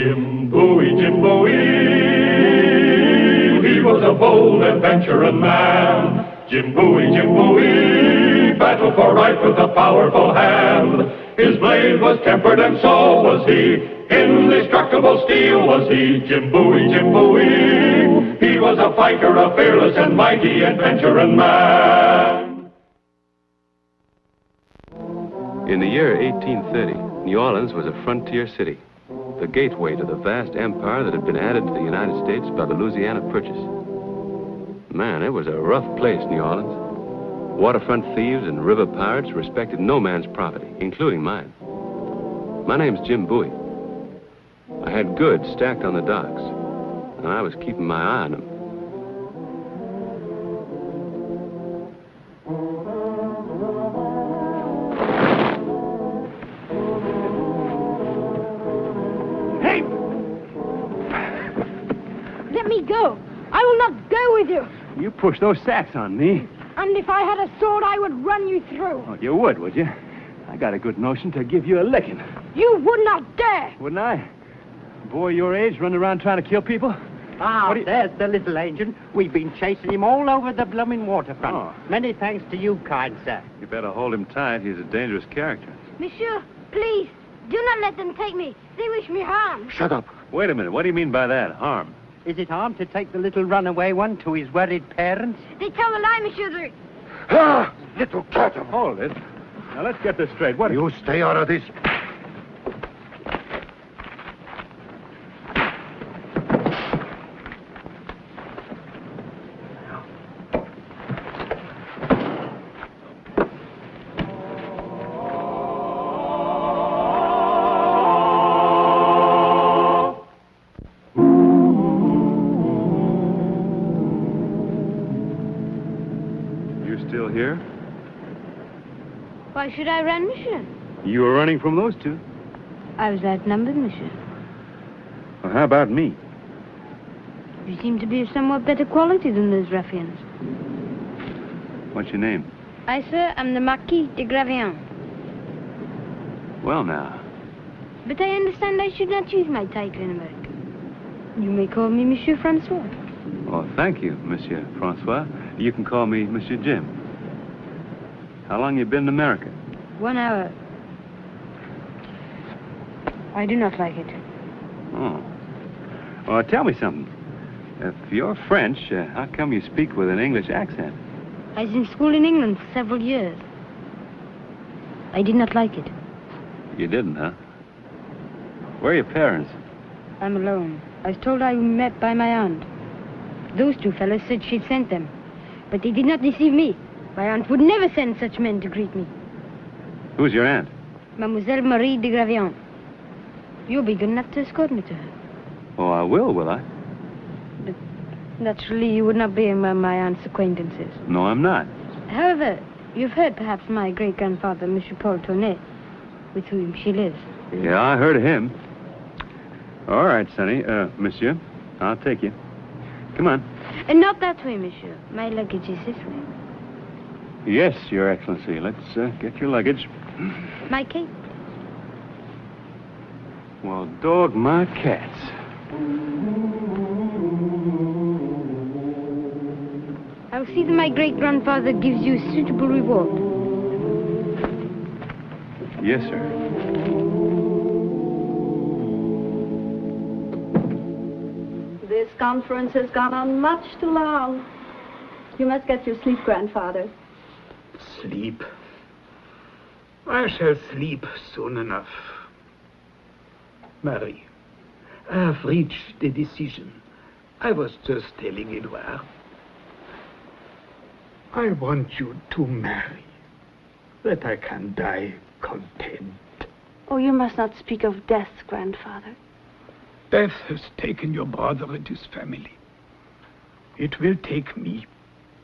Jim Bowie, he was a bold adventuring man. Jim Bowie, battled for right with a powerful hand. His blade was tempered and so was he. Indestructible steel was he. Jim Bowie, he was a fighter, a fearless and mighty adventuring man. In the year 1830, New Orleans was a frontier city, the gateway to the vast empire that had been added to the United States by the Louisiana Purchase. Man, it was a rough place, New Orleans. Waterfront thieves and river pirates respected no man's property, including mine. My name's Jim Bowie. I had goods stacked on the docks, and I was keeping my eye on them. Hey! Let me go. I will not go with you. You push those sacks on me. And if I had a sword, I would run you through. Oh, you would you? I got a good notion to give you a licking. You would not dare. Wouldn't I? A boy your age running around trying to kill people? Ah, there's the little agent. We've been chasing him all over the blooming waterfront. Oh. Many thanks to you, kind sir. You better hold him tight. He's a dangerous character. Monsieur, please, do not let them take me. They wish me harm. Shut up. Wait a minute. What do you mean by that? Harm? Is it harm to take the little runaway one to his worried parents? They tell a lie, Monsieur. Ah, little cat. Hold it. Now, let's get this straight. What? You stay out of this. Still here? Why should I run, Monsieur? You were running from those two. I was outnumbered, Monsieur. Well, how about me? You seem to be of somewhat better quality than those ruffians. What's your name? I, sir, am the Marquis de Gravillon. Well, now. But I understand I should not use my title in America. You may call me Monsieur Francois. Oh, thank you, Monsieur Francois. You can call me Monsieur Jim. How long you been in America? 1 hour. I do not like it. Oh. Well, tell me something. If you're French, how come you speak with an English accent? I was in school in England for several years. I did not like it. You didn't, huh? Where are your parents? I'm alone. I was told I was met by my aunt. Those two fellows said she'd sent them. But they did not deceive me. My aunt would never send such men to greet me. Who's your aunt? Mademoiselle Marie de Gravillon. You'll be good enough to escort me to her. Oh, I will I? But naturally, you would not be among my aunt's acquaintances. No, I'm not. However, you've heard perhaps my great-grandfather, Monsieur Paul Tournet, with whom she lives. Yeah, I heard of him. All right, Sonny. Monsieur, I'll take you. Come on. And not that way, Monsieur. My luggage is this way. Yes, Your Excellency. Let's get your luggage. My cape. Well, dog my cats. I'll see that my great-grandfather gives you a suitable reward. Yes, sir. This conference has gone on much too long. You must get your sleep, grandfather. Sleep? I shall sleep soon enough. Marie, I have reached a decision. I was just telling Edouard. I want you to marry, that I can die content. Oh, you must not speak of death, grandfather. Death has taken your brother and his family. It will take me.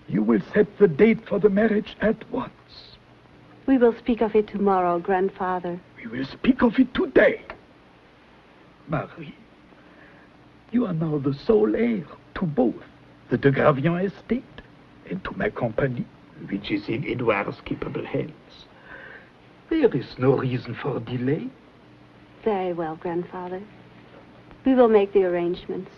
You will set the date for the marriage at once. We will speak of it tomorrow, grandfather. We will speak of it today. Marie, you are now the sole heir to both the de Gravillon estate and to my company, which is in Edouard's capable hands. There is no reason for delay. Very well, grandfather. We will make the arrangements.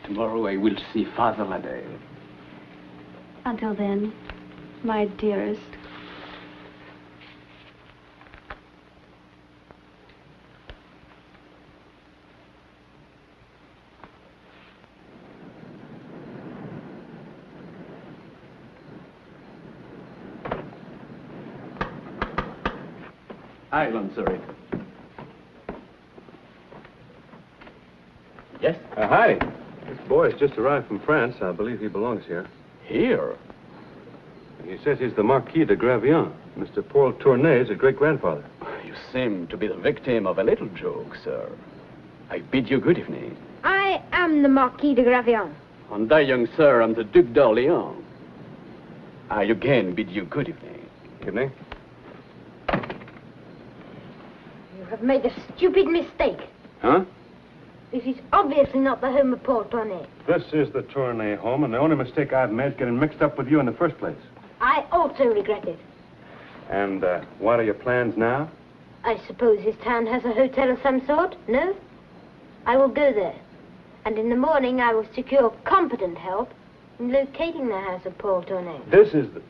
Tomorrow I will see Father Ladale. Until then, my dearest. Island, sorry. Yes? Hi. This boy has just arrived from France. I believe he belongs here. Here? He says he's the Marquis de Gravion. Mr. Paul Tournay is his great-grandfather. You seem to be the victim of a little joke, sir. I bid you good evening. I am the Marquis de Gravion. And I, young sir, am the Duc d'Orléans. I again bid you good evening. Evening. You have made a stupid mistake. Huh? This is obviously not the home of Paul Tournay. This is the Tournay home, and the only mistake I've made is getting mixed up with you in the first place. I also regret it. And what are your plans now? I suppose this town has a hotel of some sort, no? I will go there. And in the morning I will secure competent help in locating the house of Paul Tournay. This is the...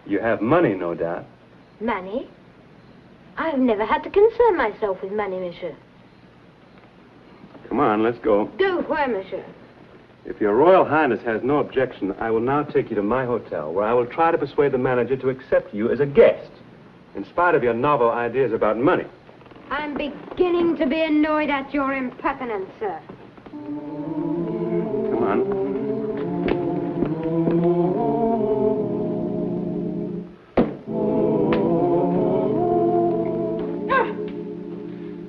You have money, no doubt. Money? I have never had to concern myself with money, monsieur. Come on, let's go. Go where, monsieur? If your Royal Highness has no objection, I will now take you to my hotel, where I will try to persuade the manager to accept you as a guest, in spite of your novel ideas about money. I'm beginning to be annoyed at your impertinence, sir. Come on.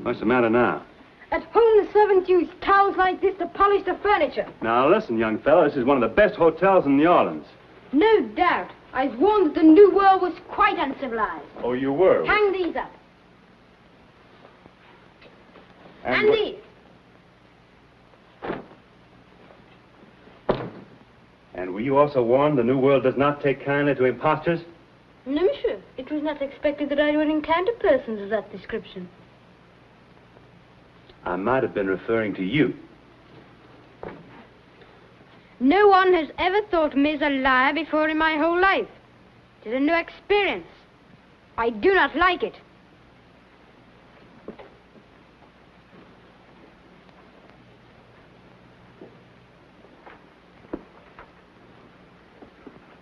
What's the matter now? At home, the servants use towels like this to polish the furniture. Now, listen, young fella, this is one of the best hotels in New Orleans. No doubt. I was warned that the New World was quite uncivilized. Oh, you were? Hang these up. And these. And were you also warned the New World does not take kindly to impostors? No, monsieur. It was not expected that I would encounter persons of that description. I might have been referring to you. No one has ever thought me as a liar before in my whole life. It is a new experience. I do not like it.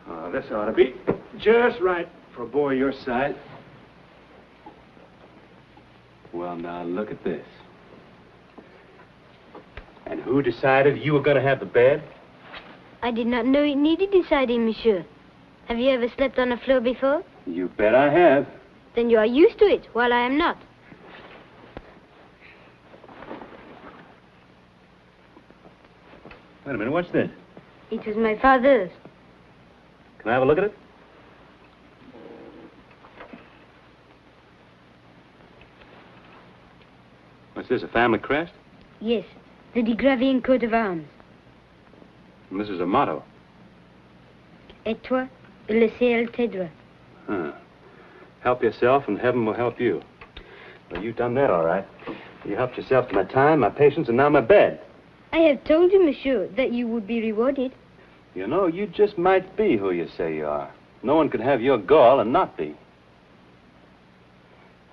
Oh, this ought to be just right for a boy your size. Well, now, look at this. And who decided you were going to have the bed? I did not know it needed deciding, monsieur. Have you ever slept on a floor before? You bet I have. Then you are used to it, while I am not. Wait a minute, what's this? It was my father's. Can I have a look at it? What's this, a family crest? Yes, the de Gravion coat of arms. And this is a motto. Et toi, le ciel t'aidera. Huh. Help yourself and heaven will help you. Well, you've done that all right. You helped yourself to my time, my patience, and now my bed. I have told you, monsieur, that you would be rewarded. You know, you just might be who you say you are. No one could have your gall and not be.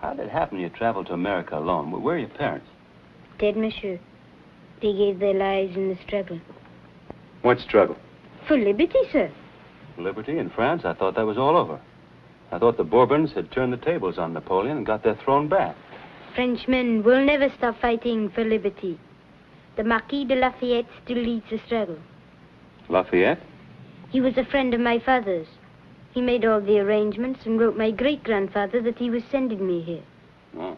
How did it happen you traveled to America alone? Where are your parents? Dead, monsieur. They gave their lives in the struggle. What struggle? For liberty, sir. Liberty in France? I thought that was all over. I thought the Bourbons had turned the tables on Napoleon and got their throne back. Frenchmen will never stop fighting for liberty. The Marquis de Lafayette still leads the struggle. Lafayette? He was a friend of my father's. He made all the arrangements and wrote my great-grandfather that he was sending me here. Oh.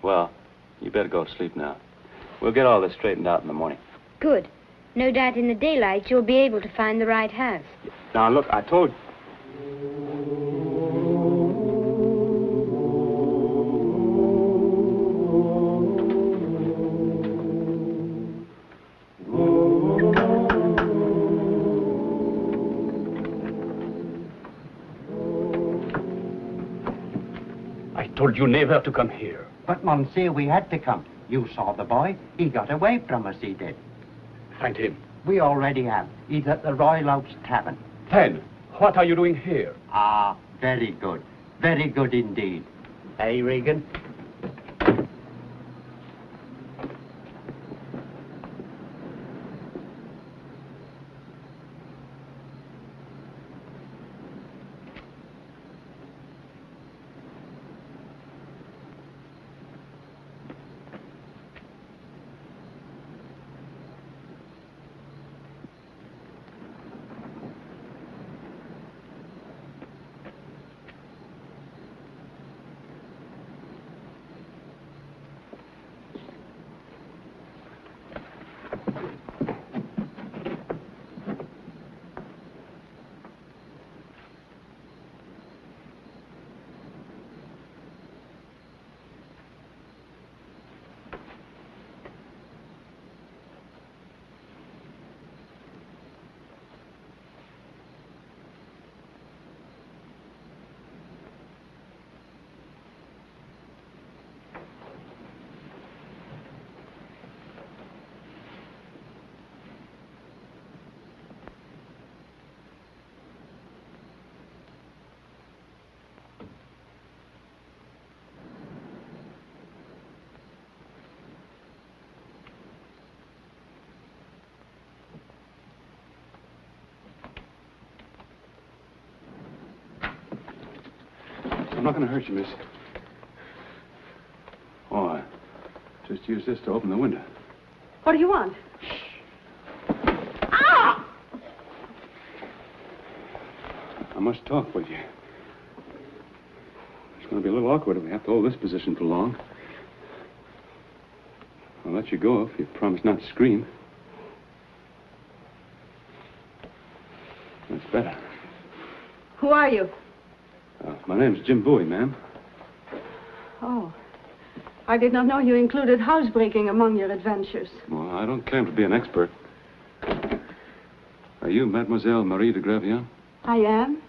Well, you better go to sleep now. We'll get all this straightened out in the morning. Good. No doubt in the daylight you'll be able to find the right house. Now, look, I told... I told you never to come here. But, Monsieur, we had to come. You saw the boy. He got away from us, he did. Find him. We already have. He's at the Royal Oaks Tavern. Then, what are you doing here? Ah, very good. Very good indeed. Hey, Regan? I'm not going to hurt you, miss. Oh, I just use this to open the window. What do you want? Ah! I must talk with you. It's going to be a little awkward if we have to hold this position for long. I'll let you go if you promise not to scream. That's better. Who are you? My name's Jim Bowie, ma'am. Oh. I did not know you included housebreaking among your adventures. Well, I don't claim to be an expert. Are you Mademoiselle Marie de Gravien? I am.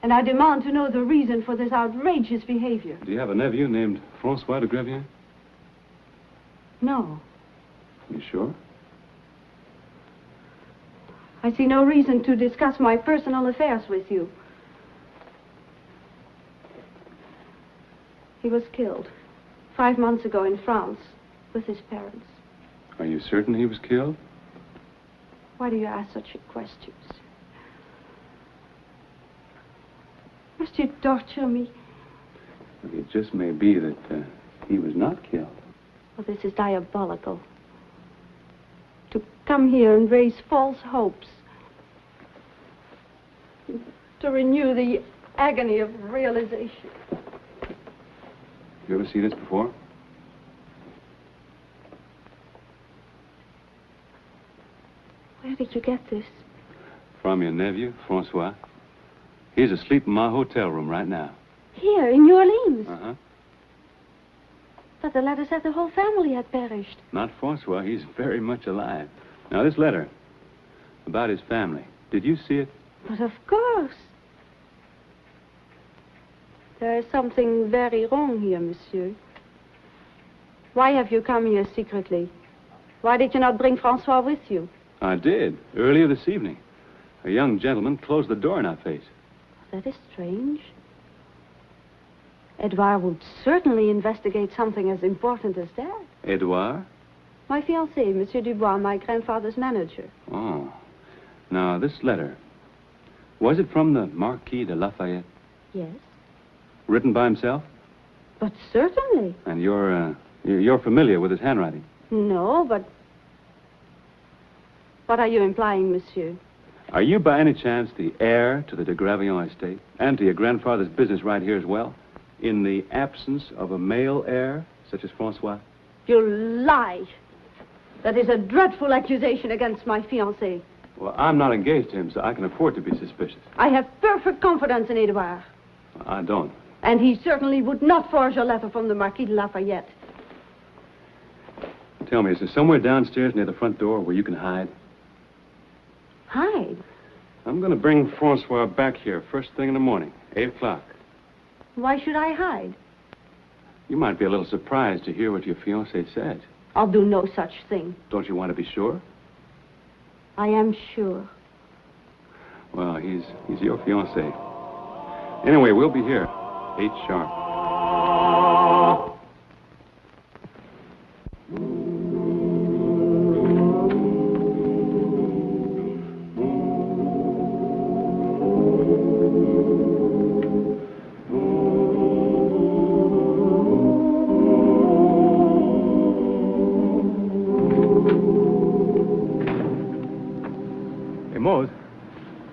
And I demand to know the reason for this outrageous behavior. Do you have a nephew named Francois de Gravien? No. You sure? I see no reason to discuss my personal affairs with you. He was killed 5 months ago in France with his parents. Are you certain he was killed? Why do you ask such questions? Must you torture me? Well, it just may be that he was not killed. Well, this is diabolical. To come here and raise false hopes. To renew the agony of realization. You ever see this before? Where did you get this? From your nephew, Francois. He's asleep in my hotel room right now. Here, in New Orleans? Uh-huh. But the letter said the whole family had perished. Not Francois. He's very much alive. Now, this letter about his family. Did you see it? But of course. There is something very wrong here, monsieur. Why have you come here secretly? Why did you not bring Francois with you? I did, earlier this evening. A young gentleman closed the door in our face. That is strange. Edouard would certainly investigate something as important as that. Edouard? My fiancé, Monsieur Dubois, my grandfather's manager. Oh. Now, this letter, was it from the Marquis de Lafayette? Yes. Written by himself? But certainly. And you're familiar with his handwriting? No, but... What are you implying, monsieur? Are you by any chance the heir to the de Gravien estate and to your grandfather's business right here as well? In the absence of a male heir, such as Francois? You lie. That is a dreadful accusation against my fiancé. Well, I'm not engaged to him, so I can afford to be suspicious. I have perfect confidence in Edouard. I don't. And he certainly would not forge a letter from the Marquis de Lafayette. Tell me, is there somewhere downstairs near the front door where you can hide? Hide? I'm going to bring Francois back here first thing in the morning, 8 o'clock. Why should I hide? You might be a little surprised to hear what your fiancé says. I'll do no such thing. Don't you want to be sure? I am sure. Well, he's your fiancé. Anyway, we'll be here, 8 sharp.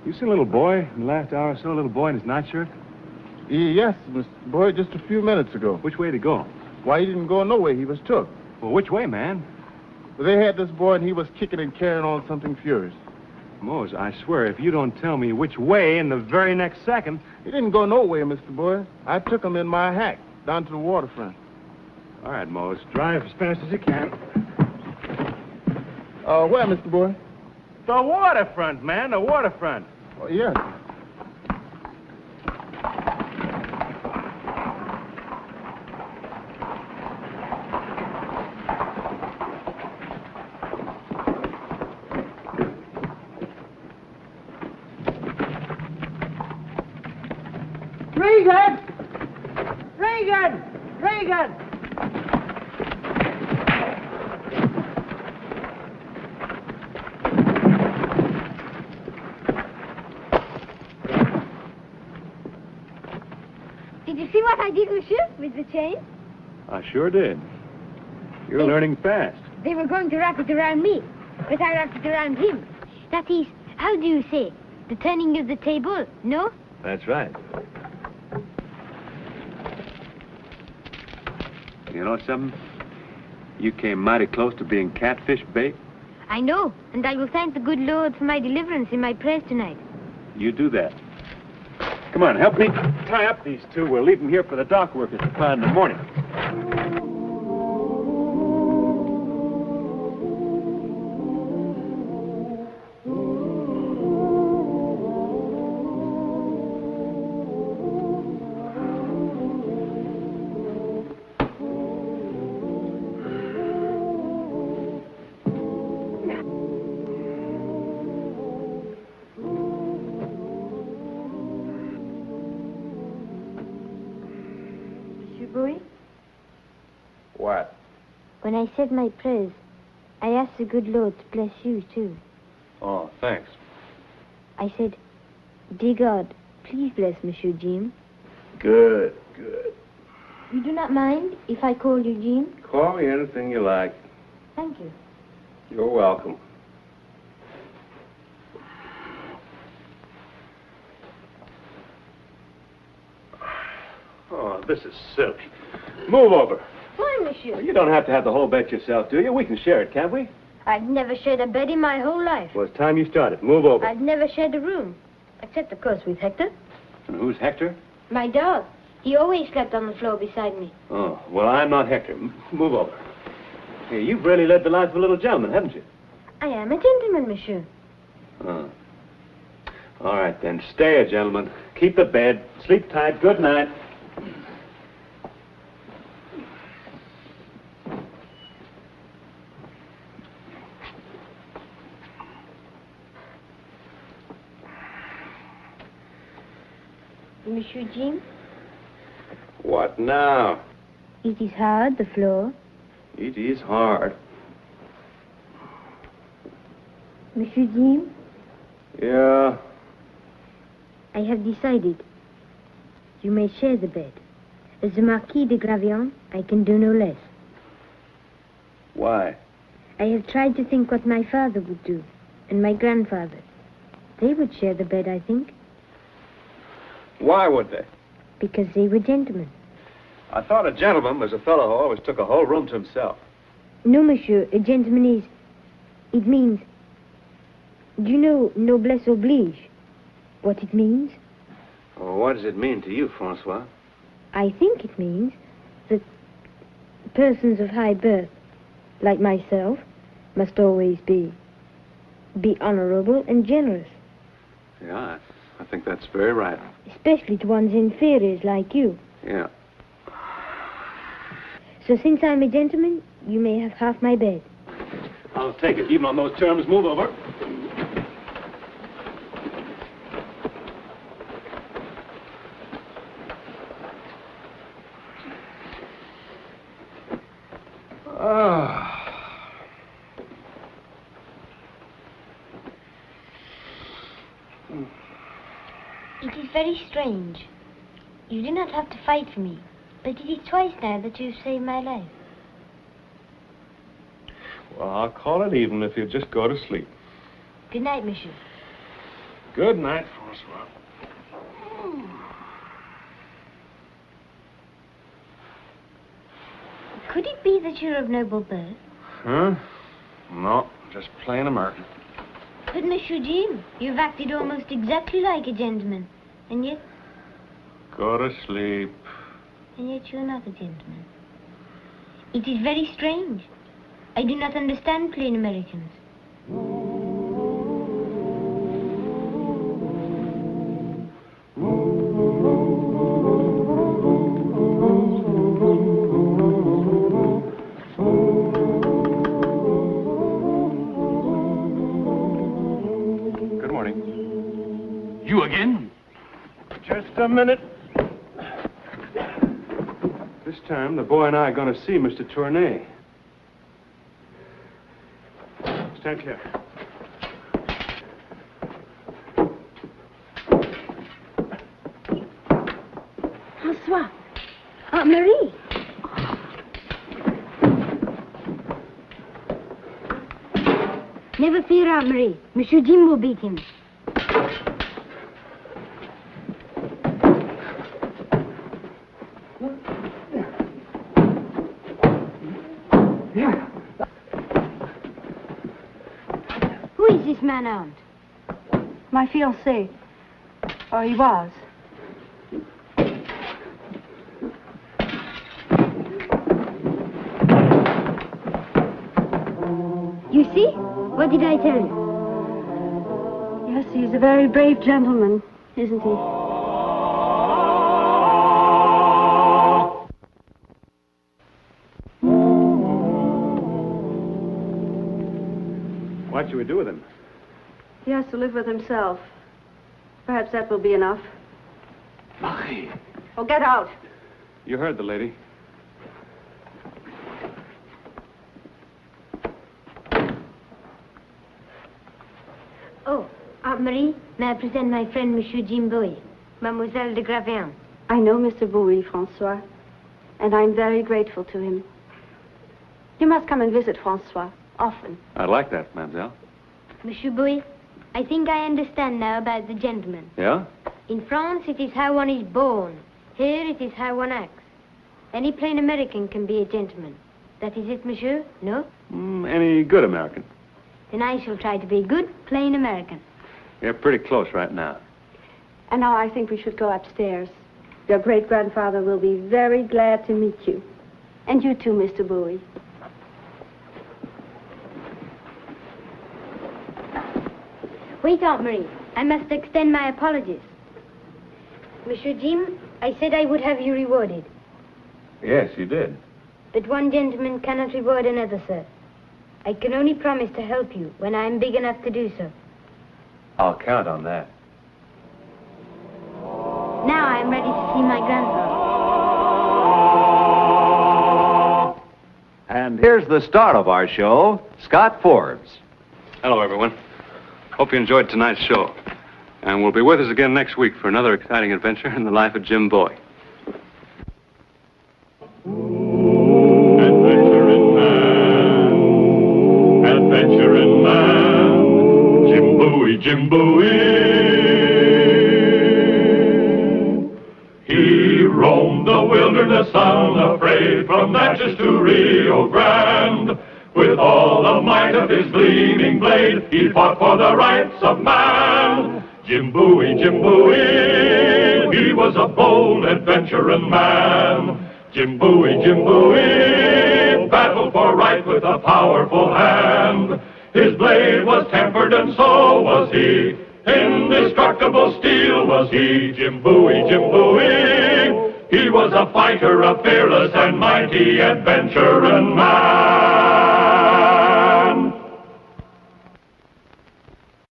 You seen a little boy in the last hour or so, a little boy in his nightshirt? Yes, Mr. Boy, just a few minutes ago. Which way did he go? Why, he didn't go nowhere. He was took. Well, which way, man? Well, they had this boy, and he was kicking and carrying on something furious. Mose, I swear, if you don't tell me which way in the very next second... He didn't go nowhere, Mr. Boy. I took him in my hack down to the waterfront. All right, Mose. Drive as fast as you can. Where, Mr. Boy? The waterfront, man, the waterfront. Oh, yes. Regan! Regan! Regan! Did you see what I did, Monsieur, with the chain? I sure did. You're learning fast. They were going to wrap it around me, but I wrapped it around him. That is, how do you say, the turning of the table, no? That's right. You know something? You came mighty close to being catfish bait. I know, and I will thank the good Lord for my deliverance in my prayers tonight. You do that. Come on, help me tie up these two. We'll leave them here for the dock workers to find in the morning. Bowie? What? When I said my prayers, I asked the good Lord to bless you, too. Oh, thanks. I said, dear God, please bless Monsieur Jim. Good, good. You do not mind if I call you Jim? Call me anything you like. Thank you. You're welcome. Oh, this is silly. Move over. Why, Monsieur? You don't have to have the whole bed yourself, do you? We can share it, can't we? I've never shared a bed in my whole life. Well, it's time you started. Move over. I've never shared a room. Except, of course, with Hector. And who's Hector? My dog. He always slept on the floor beside me. Oh, well, I'm not Hector. Move over. Hey, you've really led the life of a little gentleman, haven't you? I am a gentleman, Monsieur. Oh. All right, then. Stay a gentleman. Keep the bed. Sleep tight. Good night. Monsieur Jim? What now? It is hard, the floor. It is hard. Monsieur Jim? Yeah? I have decided. You may share the bed. As the Marquis de Gravion, I can do no less. Why? I have tried to think what my father would do, and my grandfather. They would share the bed, I think. Why would they? Because they were gentlemen. I thought a gentleman was a fellow who always took a whole room to himself. No, Monsieur, a gentleman is... It means... Do you know noblesse oblige? What it means? Oh, what does it mean to you, Francois? I think it means that persons of high birth, like myself, must always be honorable and generous. Yeah, I think that's very right. Especially to one's inferiors like you. Yeah. So since I'm a gentleman, you may have half my bed. I'll take it. Even on those terms, move over. It is very strange. You do not have to fight for me, but it is twice now that you've saved my life. Well, I'll call it even if you just go to sleep. Good night, Monsieur. Good night, Francois. Could it be that you're of noble birth? Huh? No, just plain American. But, Monsieur Jim, you've acted almost exactly like a gentleman. And yet... Go to sleep. And yet you're not a gentleman. It is very strange. I do not understand plain Americans. Good morning. You again? Just a minute. This time, the boy and I are going to see Mr. Tournay. Stand clear. Francois. Aunt Marie. Never fear, Aunt Marie. Monsieur Jim will beat him. Who is this man, Aunt? My fiancé. Or he was. You see? What did I tell you? Yes, he's a very brave gentleman, isn't he? What should we do with him? He has to live with himself. Perhaps that will be enough. Marie. Oh, get out. You heard the lady. Oh, Aunt Marie, may I present my friend, Monsieur Jim Bowie, Mademoiselle de Gravian. I know Mr. Bowie, Francois, and I'm very grateful to him. You must come and visit Francois often. I'd like that, mademoiselle. Monsieur Bowie, I think I understand now about the gentleman. Yeah? In France, it is how one is born. Here, it is how one acts. Any plain American can be a gentleman. That is it, monsieur? No? Any good American? Then I shall try to be a good, plain American. You're pretty close right now. And now I think we should go upstairs. Your great-grandfather will be very glad to meet you. And you too, Mr. Bowie. Wait, Aunt Marie. I must extend my apologies. Monsieur Jim, I said I would have you rewarded. Yes, you did. But one gentleman cannot reward another, sir. I can only promise to help you when I am big enough to do so. I'll count on that. Now I am ready to see my grandfather. And here's the star of our show, Scott Forbes. Hello, everyone. Hope you enjoyed tonight's show. And we'll be with us again next week for another exciting adventure in the life of Jim Bowie. Adventure in man, adventure in man, Jim Bowie, Jim Bowie. He roamed the wilderness unafraid, from Natchez to Rio Grande, with all the might of of his gleaming blade, he fought for the rights of man. Jim Bowie, he was a bold adventuring man. Jim Bowie, battled for right with a powerful hand. His blade was tempered and so was he. Indestructible steel was he. Jim Bowie, he was a fighter, a fearless and mighty adventuring man.